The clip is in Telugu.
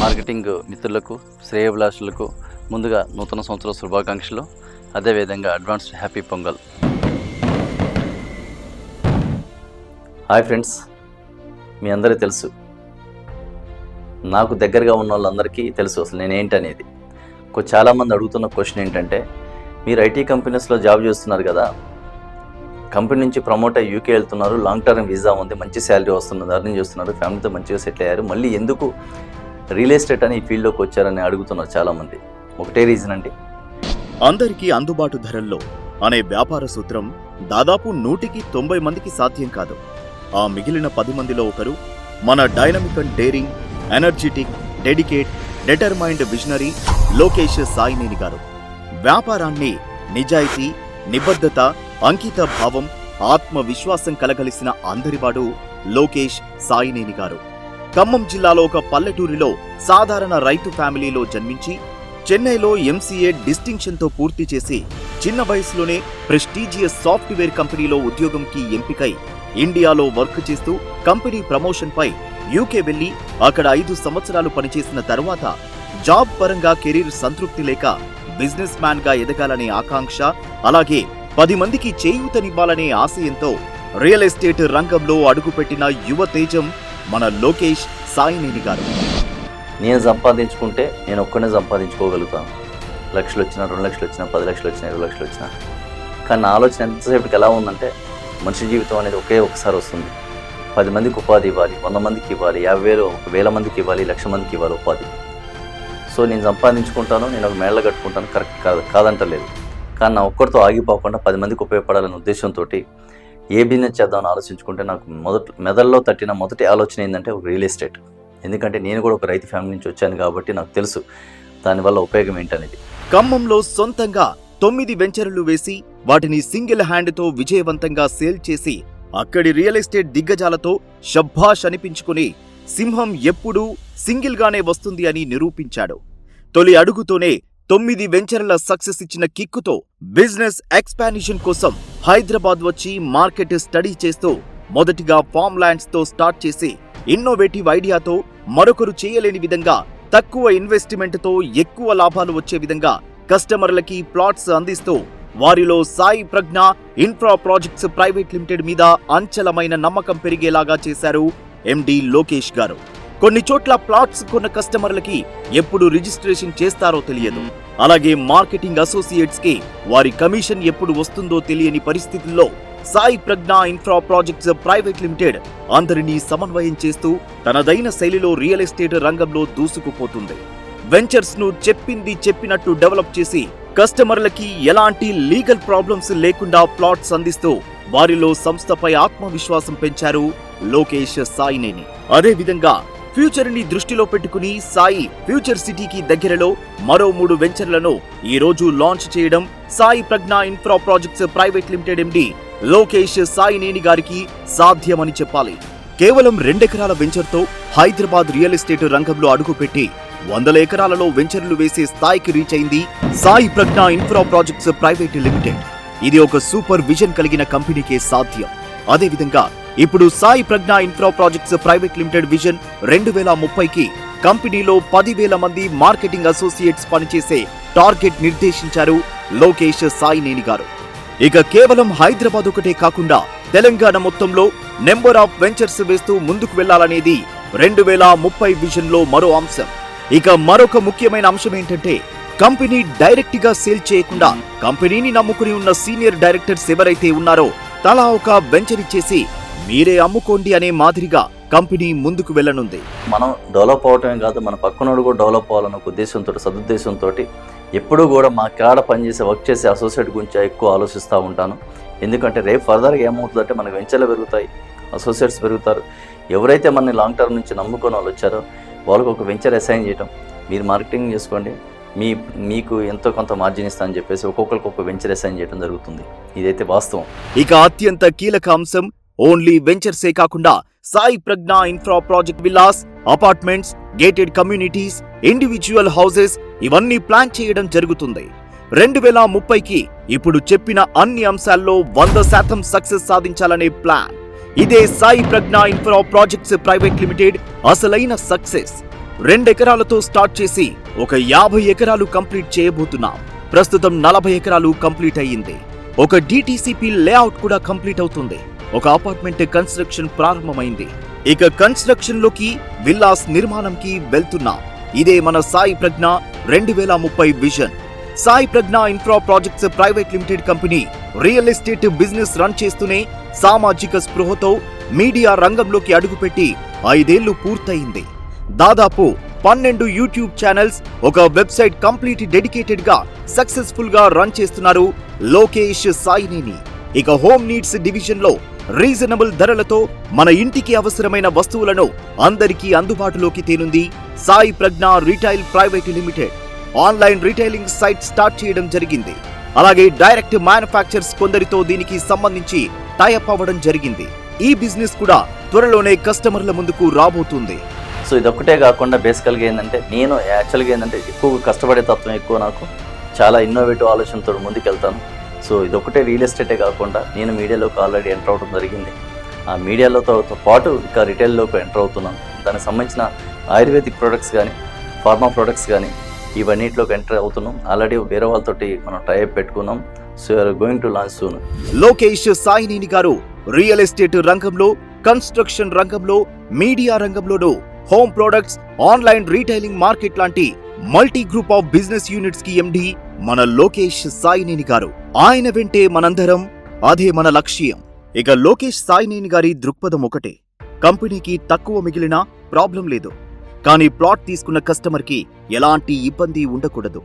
మార్కెటింగ్ మిత్రులకు శ్రేయోభిలాషులకు ముందుగా నూతన సంవత్సర శుభాకాంక్షలు, అదేవిధంగా advance happy Pongal. Hi friends, మీ అందరికీ తెలుసు, నాకు దగ్గరగా ఉన్న వాళ్ళందరికీ తెలుసు అసలు నేనేంటనేది. చాలామంది అడుగుతున్న క్వశ్చన్ ఏంటంటే, మీరు ఐటీ కంపెనీస్లో జాబ్ చేస్తున్నారు కదా, కంపెనీ నుంచి ప్రమోట్ అయ్యి యూకే వెళ్తున్నారు, లాంగ్ టర్మ్ వీసా ఉంది, మంచి శాలరీ వస్తున్నది, అర్నింగ్ చేస్తున్నారు, ఫ్యామిలీతో మంచిగా సెటిల్ అయ్యారు, మళ్ళీ ఎందుకు రియల్ ఎస్టేట్ అని ఈ ఫీల్డ్లోకి వచ్చారని అడుగుతున్నారు చాలామంది. ఒకటే రీజన్ అండి, అందరికీ అందుబాటు ధరల్లో అనే వ్యాపార సూత్రం దాదాపు 190 మందికి సాధ్యం కాదు. ఆ మిగిలిన 10 మందిలో ఒకరు మన dynamic and daring, energetic, dedicate, determined visionary Lokesh Saineni garu. వ్యాపారాన్ని నిజాయితీ, నిబద్ధత, అంకిత భావం, ఆత్మవిశ్వాసం కలగలిసిన అందరివాడు లోకేష్ సాయినేని గారు. ఖమ్మం జిల్లాలో ఒక పల్లెటూరిలో సాధారణ రైతు ఫ్యామిలీలో జన్మించి చెన్నైలో ఎంసీఏ డిస్టింక్షన్తో పూర్తి చేసి చిన్న వయసులోనే ప్రెస్టీజియస్ సాఫ్ట్వేర్ కంపెనీలో ఉద్యోగంకి ఎంపికై ఇండియాలో వర్క్ చేస్తూ కంపెనీ ప్రమోషన్పై యూకే వెళ్లి అక్కడ 5 సంవత్సరాలు పనిచేసిన తరువాత జాబ్ పరంగా కెరీర్ సంతృప్తి లేక బిజినెస్ మ్యాన్ గా ఎదగాలనే ఆకాంక్ష, అలాగే 10 మందికి చేయూతనివ్వాలనే ఆశయంతో రియల్ ఎస్టేట్ రంగంలో అడుగుపెట్టిన యువ తేజం మన లోకేష్ సాయినేని గారు. నేను సంపాదించుకుంటే నేను ఒక్కనే సంపాదించుకోగలుగుతాను. లక్షలు వచ్చినా, 2 లక్షలు వచ్చినా, 10 లక్షలు వచ్చినా, 20 లక్షలు వచ్చినా. కానీ నా ఆలోచన ఎంతసేపటికి ఎలా ఉందంటే, మనిషి జీవితం అనేది ఒకసారి వస్తుంది. 10 మందికి ఉపాధి ఇవ్వాలి, 100 మందికి ఇవ్వాలి, 50,000, 1000 మందికి ఇవ్వాలి, 1,00,000 మందికి ఇవ్వాలి ఉపాధి. సో నేను సంపాదించుకుంటాను, నేను ఒక మేళ్ళ కట్టుకుంటాను, కరెక్ట్ కాదంటలేదు. కానీ నా ఒక్కరితో ఆగిపోకుండా 10 మందికి ఉపయోగపడాలనే ఉద్దేశంతో ఏ బిజినెస్ చేద్దామని ఆలోచించుకుంటే నాకు మెదడులో తట్టిన మొదటి ఆలోచన ఏంటంటే ఒక రియల్ ఎస్టేట్. ఎందుకంటే నేను కూడా ఒక రైతు ఫ్యామిలీ నుంచి వచ్చాను కాబట్టి నాకు తెలుసు దానివల్ల ఉపయోగం ఏంటనేది. ఖమ్మంలో సొంతంగా 9 వెంచర్లు వేసి వాటిని సింగిల్ హ్యాండ్తో విజయవంతంగా సేల్ చేసి అక్కడి రియల్ ఎస్టేట్ దిగ్గజాలతో షబ్బాష్ అనిపించుకుని సింహం ఎప్పుడూ సింగిల్ గానే వస్తుంది అని నిరూపించాడు. తొలి అడుగుతోనే 9 వెంచర్ల సక్సెస్ ఇచ్చిన కిక్కుతో బిజినెస్ ఎక్స్పాన్షన్ కోసం హైదరాబాద్ వచ్చి మార్కెట్ స్టడీ చేస్తూ మొదటిగా ఫామ్ ల్యాండ్స్ తో స్టార్ట్ చేసి ఇన్నోవేటివ్ ఐడియాతో మరొకరు చేయలేని విధంగా తక్కువ ఇన్వెస్ట్మెంట్ తో ఎక్కువ లాభాలు వచ్చే విధంగా కస్టమర్లకి ప్లాట్స్ అందిస్తూ వారిలో Sai Pragna infra projects private limited మీద అంచలమైన నమ్మకం పెరిగేలాగా చేశారు ఎండి లోకేష్ గారు. కొన్ని చోట్ల ప్లాట్స్ కొన్న కస్టమర్లకి ఎప్పుడు రిజిస్ట్రేషన్ చేస్తారో తెలియదు. అలాగే మార్కెటింగ్ అసోసియేట్స్ కి వారి కమిషన్ ఎప్పుడు వస్తుందో తెలియని పరిస్థితుల్లో Sai Pragna infra projects private limited అందరినీ సమన్వయం చేస్తూ తనదైన శైలిలో రియల్ ఎస్టేట్ రంగంలో దూసుకుపోతుంది. వెంచర్స్ ను చెప్పింది చెప్పినట్టు డెవలప్ చేసి కస్టమర్లకి ఎలాంటి లీగల్ ప్రాబ్లమ్స్ లేకుండా ప్లాట్స్ అందిస్తూ వారిలో సంస్థపై ఆత్మవిశ్వాసం పెంచారు లోకేష్ సాయినేని. అదే విధంగా ఫ్యూచర్ ని దృష్టిలో పెట్టుకుని సాయి ఫ్యూచర్ సిటీకి దగ్గరలో మరో 3 వెంచర్లను ఈ రోజు లాంచ్ చేయడం Sai Pragna infra projects private limited MD Lokesh Saineni గారికి సాధ్యమని చెప్పాలి. కేవలం 2 ఎకరాల వెంచర్తో హైదరాబాద్ రియల్ ఎస్టేట్ రంగంలో అడుగుపెట్టి 100 ఎకరాలలో వెంచర్లు వేసే స్థాయికి రీచ్ అయింది Sai Pragna infra projects private limited. ఇది ఒక సూపర్ విజన్ కలిగిన కంపెనీకే సాధ్యం. అదేవిధంగా ఇప్పుడు Sai Pragna infra projects private limited vision 2030కి కంపెనీలో 10,000 మంది మార్కెటింగ్ అసోసియేట్స్ పనిచేసే టార్గెట్ నిర్దేశించారు లోకేష్ సాయినేని గారు. ఇక కేవలం హైదరాబాద్ ఒకటే కాకుండా తెలంగాణ మొత్తంలో నెంబర్ ఆఫ్ వెంచర్స్ వేస్తూ ముందుకు వెళ్లాలనేది 2030 విజన్ లో మరో అంశం. ఇక మరొక ముఖ్యమైన అంశం ఏంటంటే, కంపెనీ డైరెక్ట్ గా సేల్ చేయకుండా కంపెనీని నమ్ముకుని ఉన్న సీనియర్ డైరెక్టర్స్ ఎవరైతే ఉన్నారో తలా ఒక వెంచర్ ఇచ్చేసి మీరే అమ్ముకోండి అనే మాదిరిగా కంపెనీ ముందుకు వెళ్ళనుంది. మనం డెవలప్ అవటమే కాదు, మన పక్కనోడు కూడా డెవలప్ అవ్వాలన్న ఉద్దేశంతో, సదుద్దేశంతో ఎప్పుడూ కూడా మా కాడ పనిచేసే వర్క్ చేసే అసోసియేట్ గురించి ఎక్కువ ఆలోచిస్తూ ఉంటాను. ఎందుకంటే రేపు ఫర్దర్గా ఏమవుతుందంటే మనకు వెంచర్లు పెరుగుతాయి, అసోసియేట్స్ పెరుగుతారు. ఎవరైతే మనని లాంగ్ టర్మ్ నుంచి నమ్ముకొని వాళ్ళు వచ్చారో వాళ్ళకు ఒక వెంచర్ అసైన్ చేయటం, మీరు మార్కెటింగ్ చేసుకోండి, మీకు ఎంతో కొంత మార్జిన్ ఇస్తా అని చెప్పేసి ఒక్కొక్కరికి ఒక వెంచర్ అసైన్ చేయడం జరుగుతుంది. ఇదైతే వాస్తవం. ఇక అత్యంత కీలక అంశం, ఓన్లీ వెంచర్సే కాకుండా Sai Pragna infra project villas, apartments, gated communities, individual houses ఇవన్నీ ప్లాన్ చేయడం జరుగుతుంది. 2030కి ఇప్పుడు చెప్పిన అన్ని అంశాల్లో 100% సక్సెస్ సాధించాలనే ప్లాన్. ఇదే Sai Pragna infra projects private limited అసలైన సక్సెస్. 2 ఎకరాలతో స్టార్ట్ చేసి ఒక 50 ఎకరాలు కంప్లీట్ చేయబోతున్నాం. ప్రస్తుతం 40 ఎకరాలు కంప్లీట్ అయ్యింది. ఒక డిటిసిపి లేఅవుట్ కూడా కంప్లీట్ అవుతుంది. ఒక అపార్ట్మెంట్ కన్స్ట్రక్షన్ ప్రారంభమైంది. ఇక కన్స్ట్రక్షన్ లోకి విల్లాస్ నిర్మాణంకి వెళ్తున్నాం. ఇదే మన Sai Pragna 2030 vision. Sai Pragna infra projects private limited company real estate business run చేస్తూనే సామాజిక స్పృహతో మీడియా రంగంలోకి అడుగుపెట్టి 5 ఏళ్లు పూర్తయింది. దాదాపు 12 యూట్యూబ్ ఛానల్స్, ఒక వెబ్సైట్ కంప్లీట్ డెడికేటెడ్ గా సక్సెస్ఫుల్ గా రన్ చేస్తున్నారు లోకేష్ సాయినేని. ఇక హోమ్ నీడ్స్ డివిజన్ లో రీజనబుల్ ధరలతో మన ఇంటికి అవసరమైన వస్తువులను అందరికీ అందుబాటులోకి తేనుంది Sai Pragna retail private limited. Online retailing site start చేయడం జరిగింది. అలాగే డైరెక్ట్ మ్యానుఫ్యాక్చర్స్ కొందరితో దీనికి సంబంధించి టైఅప్ అవ్వడం జరిగింది. ఈ బిజినెస్ కూడా త్వరలోనే కస్టమర్ల ముందుకు రాబోతుంది. సో ఇదొక్కటే కాకుండా బేసికల్గా ఏంటంటే నేను యాక్చువల్గా ఏంటంటే ఎక్కువ కష్టపడే తత్వం ఎక్కువ, నాకు చాలా ఇన్నోవేటివ్ ఆలోచనతో ముందుకెళ్తాను. సో ఇదొక్కటే రియల్ ఎస్టేటే కాకుండా నేను మీడియాలోకి ఆల్రెడీ ఎంటర్ అవడం జరిగింది. ఆ మీడియాలతో పాటు ఇక రిటైల్లోకి ఎంటర్ అవుతున్నాను. దానికి సంబంధించిన ఆయుర్వేదిక్ ప్రొడక్ట్స్ కానీ, ఫార్మా ప్రొడక్ట్స్ కానీ ఇవన్నిటిలోకి ఎంటర్ అవుతున్నాం. ఆల్రెడీ వేరే వాళ్ళతోటి మనం టైఅప్ పెట్టుకున్నాం. So you are going to launch soon. Lokesh Saineni garu real estate రంగంలో, కన్స్ట్రక్షన్ రంగంలో, మీడియా రంగంలోనూ home products, online retailing market లాంటి multi group of business units కి ఎండి మన లోకేష్ సాయినేని గారు. ఆయన వెంటే మనందరం, అదే మన లక్ష్యం. ఇక లోకేష్ సాయినేని గారి దృక్పథం ఒకటే, కంపెనీకి తక్కువ మిగిలినా ప్రాబ్లం లేదు, కానీ ప్లాట్ తీసుకున్న కస్టమర్ కి ఎలాంటి ఇబ్బంది ఉండకూడదు.